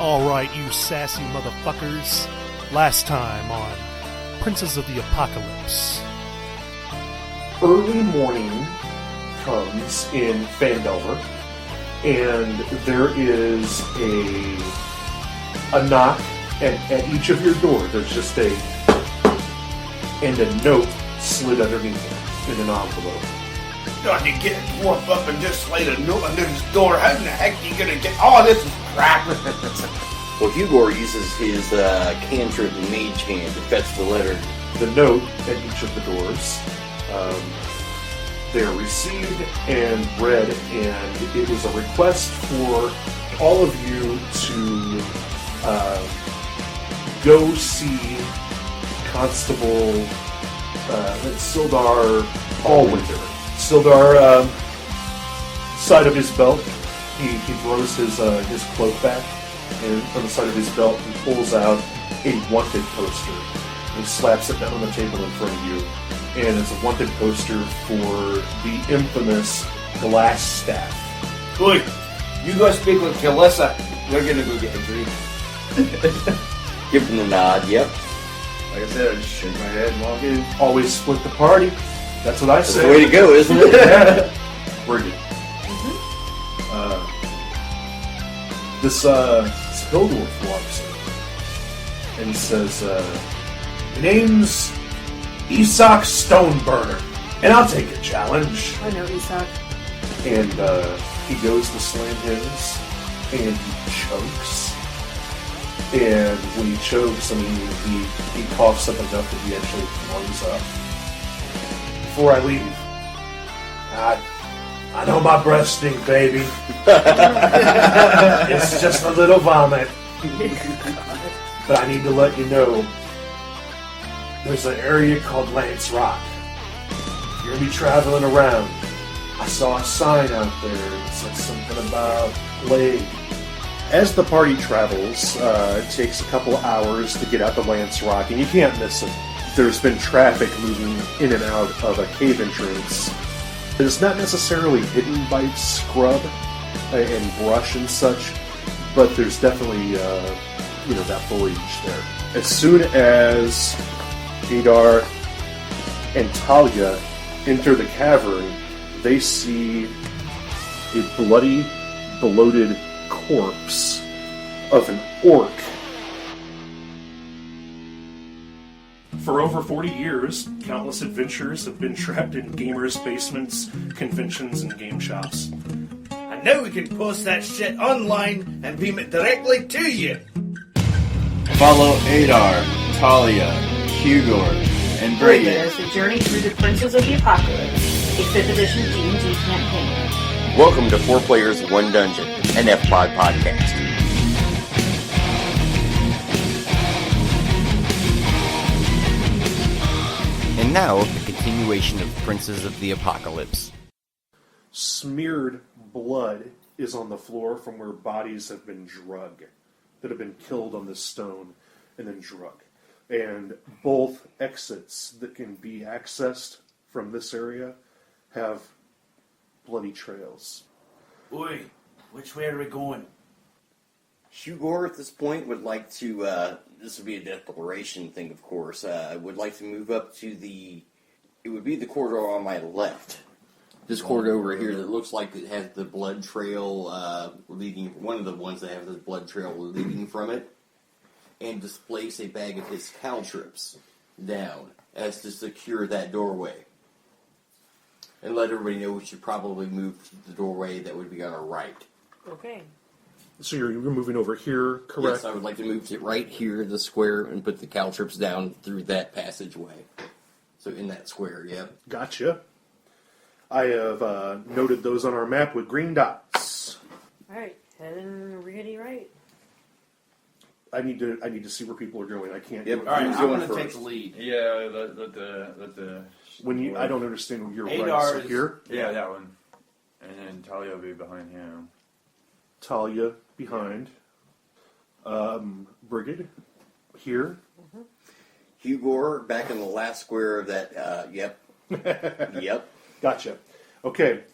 Alright, you sassy motherfuckers. Last time on Princes of the Apocalypse. Early morning comes in Phandelver, and there is a knock at each of your doors. There's just a note slid underneath it in an envelope. God, you get a dwarf up and just slide a note under his door. How in the heck are you gonna get all this is crap? Well, Hugo uses his cantrip and mage hand to fetch the letter. The note at each of the doors, they're received and read, and it was a request for all of you to go see Constable Sildar Allwinter. Sildar, side of his belt, he throws his cloak back, and from the side of his belt he pulls out a wanted poster and slaps it down on the table in front of you. And it's a wanted poster for the infamous Glass Staff. Good. You go speak with Kalissa. We're gonna go get a drink. Give him the nod, yep. Like I said, I just shake my head and walk in. Always split the party. That's what I That's say. the way to go, isn't it? We're good. This Hildorf walks in, and he says, "My name's Isak Stoneburner, and I'll take a challenge." I know Isak. And he goes to slam his, and he chokes. And when he chokes, I mean, he coughs up enough that he actually throws up. Before I leave, I know my breath stink, baby. It's just a little vomit. But I need to let you know, there's an area called Lance Rock. You're going to be traveling around. I saw a sign out there that said something about plague. As the party travels, it takes a couple hours to get out to Lance Rock, and you can't miss it. There's been traffic moving in and out of a cave entrance. It's not necessarily hidden by scrub and brush and such, but there's definitely, that foliage there. As soon as Adar and Talia enter the cavern, they see a bloody, bloated corpse of an orc. For over 40 years, countless adventurers have been trapped in gamers' basements, conventions, and game shops. And now we can post that shit online and beam it directly to you. Follow Adar, Talia, Hugor, and Brady as the journey through the Princes of the Apocalypse, a 5th edition D&D campaign. Welcome to 4 Players, 1 Dungeon, an FPod podcast. And now, the continuation of Princes of the Apocalypse. Smeared blood is on the floor from where bodies have been drugged, that have been killed on this stone and then drugged. And both exits that can be accessed from this area have bloody trails. Oi, which way are we going? Hugor, at this point, would like to, this would be a declaration thing, of course, would like to move up to it would be the corridor on my left. This corridor over here that looks like it has the blood trail leading, one of the ones that have the blood trail leading from it, and displace a bag of his caltrips down as to secure that doorway. And let everybody know we should probably move to the doorway that would be on our right. Okay. So you're moving over here, correct? Yes, I would like to move to right here, the square, and put the caltrips down through that passageway. So in that square, yep. Gotcha. I have noted those on our map with green dots. Alright, heading really right. I need to see where people are going. I can't. Yep. do it. Alright, Who's I'm going gonna take first? the lead. Yeah, let the When you, I don't understand. You're right. Adar So is- here, Yeah, that one. And then Talia will be behind him. Talia behind. Brigid here. Hugor back in the last square of that, yep. Yep. Gotcha. Okay.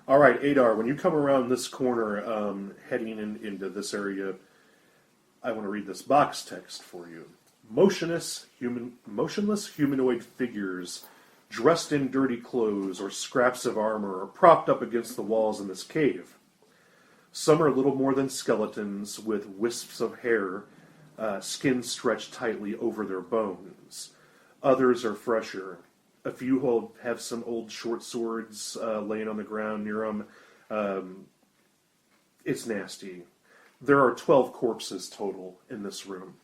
All right, Adar, when you come around this corner, heading into this area, I want to read this box text for you. Motionless humanoid figures dressed in dirty clothes or scraps of armor are propped up against the walls in this cave. Some are little more than skeletons with wisps of hair, skin stretched tightly over their bones. Others are fresher. A few have some old short swords laying on the ground near them. It's nasty. There are 12 corpses total in this room.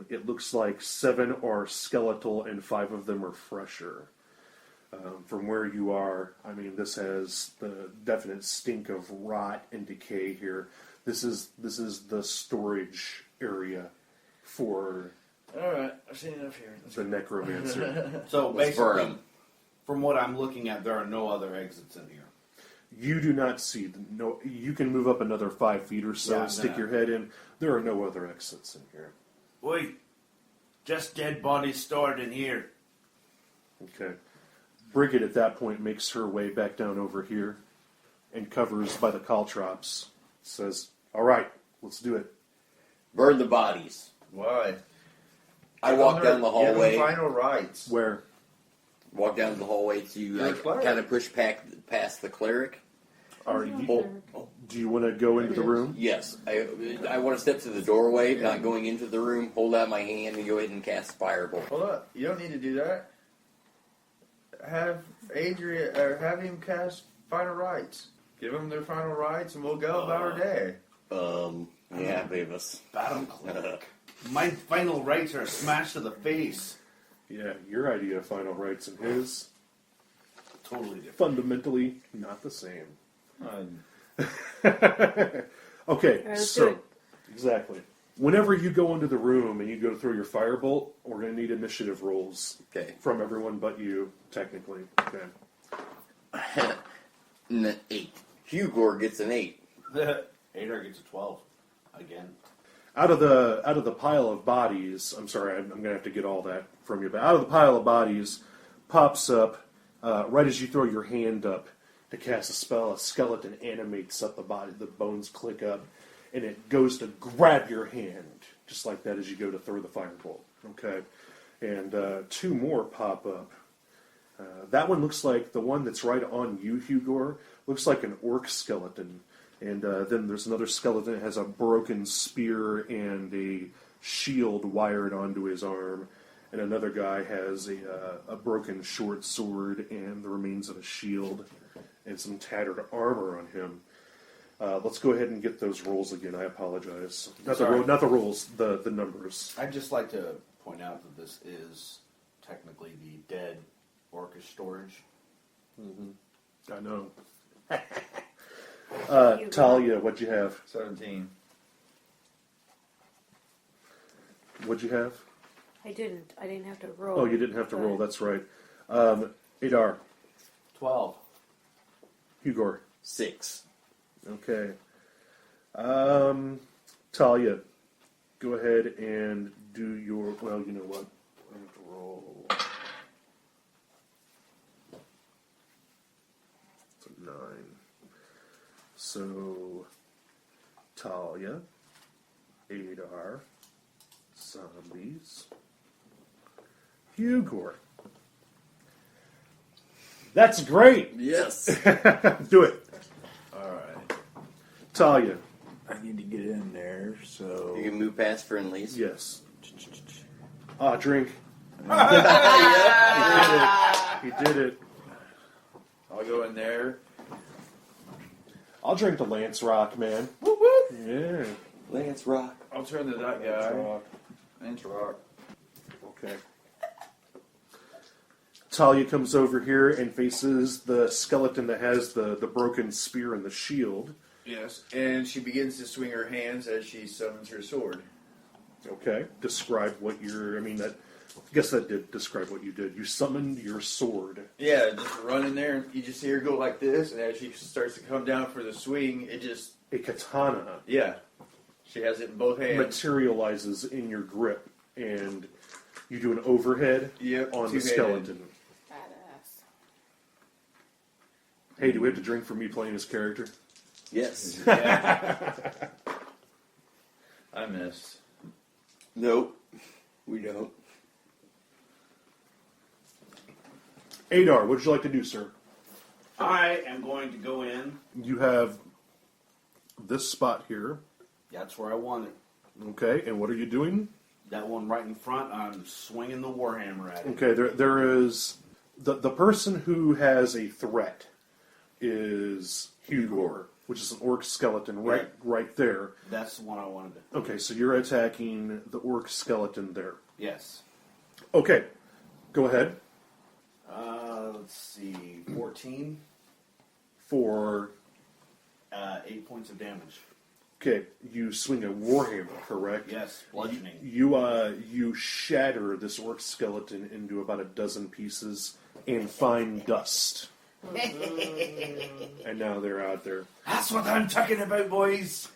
It looks like 7 are skeletal and 5 of them are fresher. From where you are, I mean, this has the definite stink of rot and decay here. This is the storage area for Alright, I've seen enough here. the necromancer. So Let's burn basically, 'em. from what I'm looking at, there are no other exits in here. You do not see no. You can move up another 5 feet or so, Yeah, stick no. your head in. There are no other exits in here. Wait, just dead bodies stored in here. Okay. Brigid at that point makes her way back down over here and covers by the caltrops. Says, "All right, let's do it." Burn the bodies. Why? I walk down the Give hallway. them final rights. Where? Walk down the hallway to You're a cleric. kind of push past the cleric. Are you? Oh, Do you want to go into the room? yes, I want to step to the doorway, not going into the room. Hold out my hand and go ahead and cast Fireball. Hold up. You don't need to do that. Have Adrian, or have him cast final rights. Give them their final rights and we'll go about our day. Yeah, Beavis. Bottom cleric. My final rights are a smash to the face. Yeah, your idea of final rights and his Totally different. fundamentally not the same. Uh, Okay, let's so do it. exactly. Whenever you go into the room and you go to throw your firebolt, we're going to need initiative rolls Okay. from everyone but you, technically. Okay. 8. Hugor gets an 8. Adar gets a 12. Again. Out of the pile of bodies, I'm sorry, I'm going to have to get all that from you, but out of the pile of bodies pops up, right as you throw your hand up to cast a spell, a skeleton animates up the body, the bones click up, and it goes to grab your hand, just like that as you go to throw the firebolt. Okay? And 2 more pop up. That one looks like the one that's right on you, Hugor, looks like an orc skeleton. And then there's another skeleton that has a broken spear and a shield wired onto his arm. And another guy has a broken short sword and the remains of a shield and some tattered armor on him. Let's go ahead and get those rolls again. I apologize. Not the rolls, the numbers. I'd just like to point out that this is technically the dead orcish storage. I know. Talia, what'd you have? 17. What'd you have? I didn't have to roll. Oh, you didn't have to roll. That's right. Adar, 12. Hugor. 6. Okay. Talia, go ahead and do your. Well, you know what? I'm going to roll. It's a 9. So, Talia, Adar, zombies, Hugor. That's great! Yes. Do it. Alright. Talia, I need to get in there, so. You can move past friendlies. yes. Drink. He did it. I'll go in there. I'll drink the Lance Rock, man. Whoop whoop. Yeah. Lance Rock. I'll turn to that Lance guy. Rock. Lance Rock. Okay. Talia comes over here and faces the skeleton that has the broken spear and the shield. Yes. And she begins to swing her hands as she summons her sword. Okay. Describe what you're. I mean, that. I guess that did describe what you did. You summoned your sword. Yeah, just run in there and you just see her go like this, and as she starts to come down for the swing, it just. A katana Yeah. She has it in both hands. materializes in your grip, and you do an overhead Yep, on the two-handed. skeleton. Badass. Hey, do we have to drink for me playing his character? Yes. I missed. Nope. We don't. Adar, what would you like to do, sir? I am going to go in. You have this spot here. That's where I want it. Okay, and what are you doing? That one right in front, I'm swinging the warhammer at it. Okay, there is... The person who has a threat is Hugor, which is an orc skeleton right there. That's the one I wanted to... Okay, so you're attacking the orc skeleton there. Yes. Okay, go ahead. Let's see, 14. For... 8 points of damage. Okay, you swing a warhammer, correct? Yes, bludgeoning. You shatter this orc skeleton into about a dozen pieces and fine dust. And now they're out there. That's what I'm talking about, boys.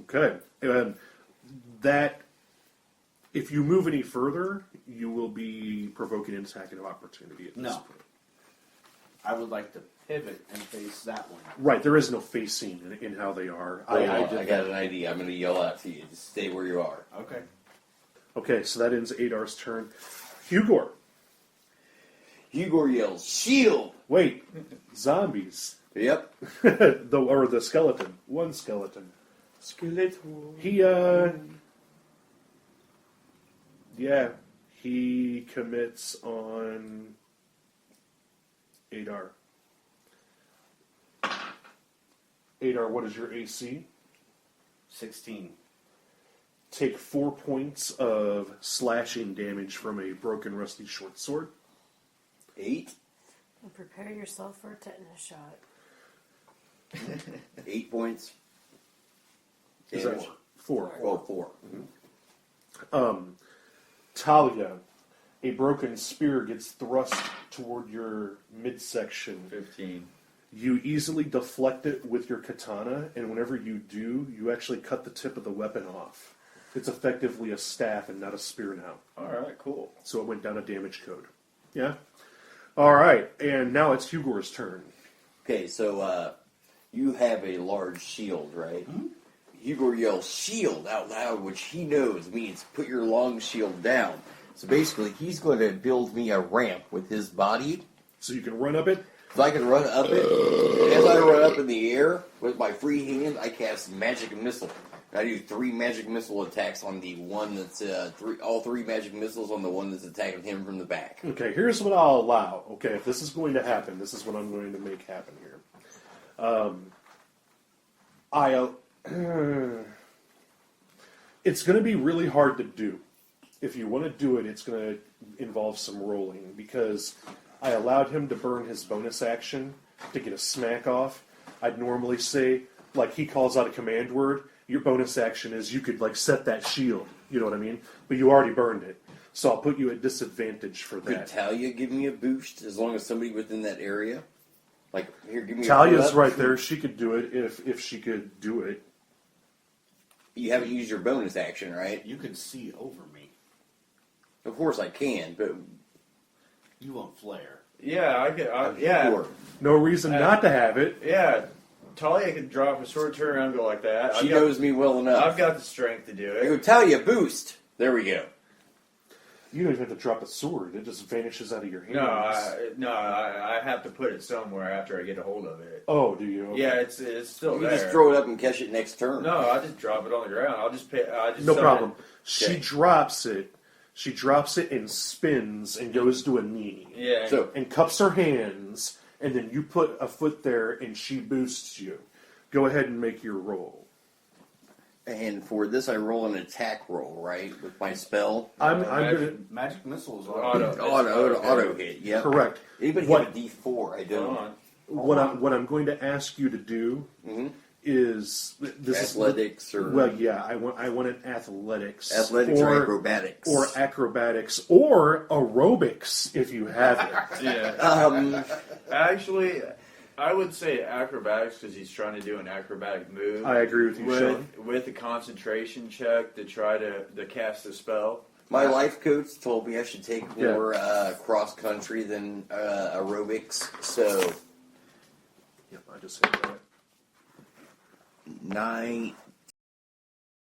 Okay, and that, if you move any further, you will be provoking an attack of opportunity at this No. point. I would like to pivot and face that one. Right, there is no facing in how they are. I did got an idea. I'm going to yell out to you. Just stay where you are. Okay. Okay, so that ends Adar's turn. Hugor. Hugor yells, "Shield!" Wait, zombies. Yep. the skeleton. One skeleton. Skeleton. He commits on Adar. Adar, what is your AC? 16. Take 4 points of slashing damage from a broken, rusty short sword. 8. And prepare yourself for a tetanus shot. 8 points. Is that Damage. 4? Well, 4. Talia, a broken spear gets thrust toward your midsection. 15. You easily deflect it with your katana, and whenever you do, you actually cut the tip of the weapon off. It's effectively a staff and not a spear now. Alright, cool. So it went down a damage code. Yeah? Alright, and now it's Hugor's turn. Okay, so you have a large shield, right? Hugor yells "shield" out loud, which he knows means put your long shield down. So basically, he's going to build me a ramp with his body. So you can run up it? So I can run up it. And as I run up in the air with my free hand, I cast magic missile. I do 3 magic missile attacks on the one that's all 3 magic missiles on the one that's attacking him from the back. Okay, here's what I'll allow. Okay, if this is going to happen, this is what I'm going to make happen here. It's going to be really hard to do. If you want to do it, it's going to involve some rolling, because I allowed him to burn his bonus action to get a smack off. I'd normally say, like, he calls out a command word, your bonus action is you could, like, set that shield, you know what I mean? But you already burned it. So I'll put you at disadvantage for Could that. Talia give me a boost as long as somebody within that area? Like, here, give me Talia's a right there. She could do it if she could do it. You haven't used your bonus action, right? You can see over me. Of course I can, but You won't flare. Yeah, I could. sure. No reason not to have it. Yeah. Talia could drop a sword, turn around, and go like that. She knows me well enough. I've got the strength to do I go, it. Talia, boost! There we go. You don't even have to drop a sword. It just vanishes out of your hands. I have to put it somewhere after I get a hold of it. Oh, do you? Okay. Yeah, it's still You there. just throw it up and catch it next turn. No, I just drop it on the ground. I'll just pick. I just No summon problem. it. She Okay. drops it. She drops it and spins and goes to a knee. Yeah. So, And cups her hands, and then you put a foot there and she boosts you. Go ahead and make your roll. and for this I roll an attack roll, right? With my spell. I'm magic- gonna Magic missiles are Auto hit, yep. correct. Anybody What- have a D4? I Hold don't. on. What I'm going to ask you to do Mhm. is this Athletics or well, yeah, I want an athletics, or acrobatics. or acrobatics, or aerobics if you have it. Yeah. Actually, I would say acrobatics because he's trying to do an acrobatic move. I agree with you, Sean. with a concentration check to try to cast the spell. My life coach told me I should take Yeah. more cross country than aerobics. So Yeah, I just hit that. 19.